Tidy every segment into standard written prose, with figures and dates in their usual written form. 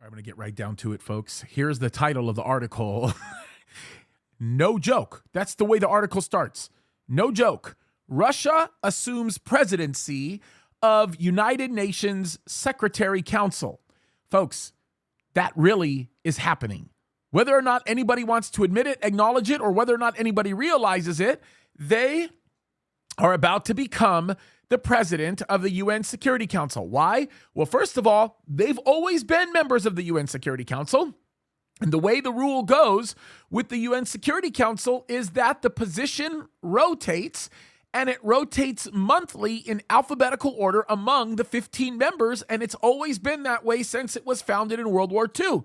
I'm going to get right down to it, folks. Here's the title of the article. No joke. That's the way the article starts. No joke. Russia assumes presidency of United Nations Secretary Council. Folks, that really is happening. Whether or not anybody wants to admit it, acknowledge it, or whether or not anybody realizes it, they are about to become the president of the UN Security Council. Why? Well, first of all, they've always been members of the UN Security Council. And the way the rule goes with the UN Security Council is that the position rotates, and it rotates monthly in alphabetical order among the 15 members, and it's always been that way since it was founded in World War II.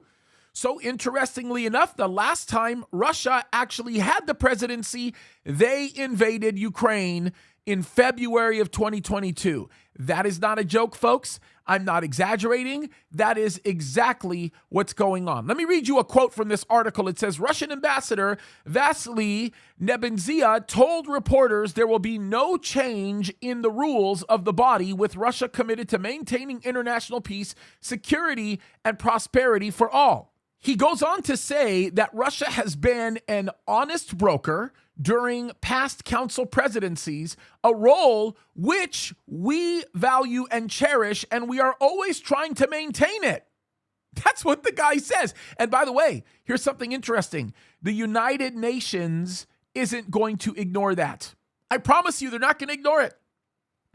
So interestingly enough, the last time Russia actually had the presidency, they invaded Ukraine in February of 2022. That is not a joke, folks. I'm not exaggerating. That is exactly what's going on. Let me read you a quote from this article. It says, Russian Ambassador Vasily Nebenzia told reporters there will be no change in the rules of the body, with Russia committed to maintaining international peace, security, and prosperity for all. He goes on to say that Russia has been an honest broker during past council presidencies, a role which we value and cherish, and we are always trying to maintain it. That's what the guy says. And by the way, here's something interesting. The United Nations isn't going to ignore that. I promise you, they're not going to ignore it.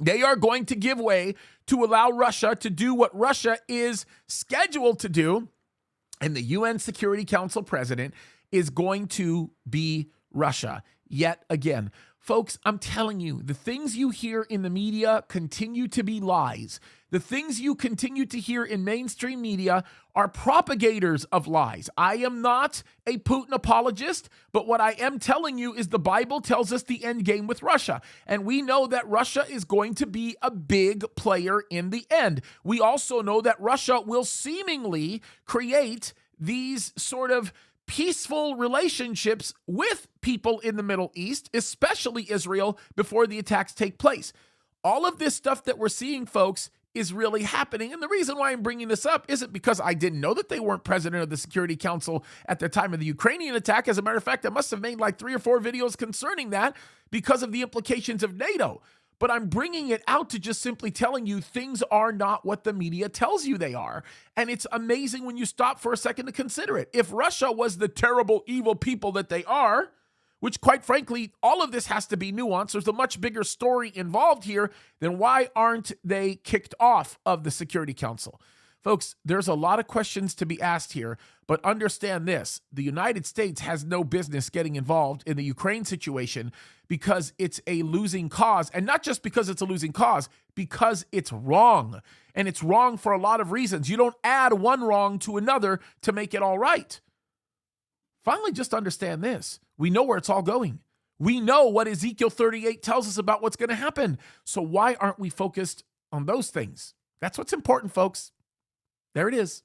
They are going to give way to allow Russia to do what Russia is scheduled to do. And the UN Security Council president is going to be Russia yet again. Folks, I'm telling you, the things you hear in the media continue to be lies. The things you continue to hear in mainstream media are propagators of lies. I am not a Putin apologist, but what I am telling you is the Bible tells us the end game with Russia. And we know that Russia is going to be a big player in the end. We also know that Russia will seemingly create these sort of peaceful relationships with people in the Middle East, especially Israel, before the attacks take place. All of this stuff that we're seeing, folks, is really happening. And the reason why I'm bringing this up isn't because I didn't know that they weren't president of the Security Council at the time of the Ukrainian attack. As a matter of fact, I must have made like 3 or 4 videos concerning that because of the implications of NATO. But I'm bringing it out to just simply telling you things are not what the media tells you they are. And it's amazing when you stop for a second to consider it. If Russia was the terrible, evil people that they are, which quite frankly, all of this has to be nuanced, there's a much bigger story involved here, then why aren't they kicked off of the Security Council? Folks, there's a lot of questions to be asked here, but understand this. The United States has no business getting involved in the Ukraine situation because it's a losing cause. And not just because it's a losing cause, because it's wrong. And it's wrong for a lot of reasons. You don't add one wrong to another to make it all right. Finally, just understand this. We know where it's all going. We know what Ezekiel 38 tells us about what's going to happen. So why aren't we focused on those things? That's what's important, folks. There it is.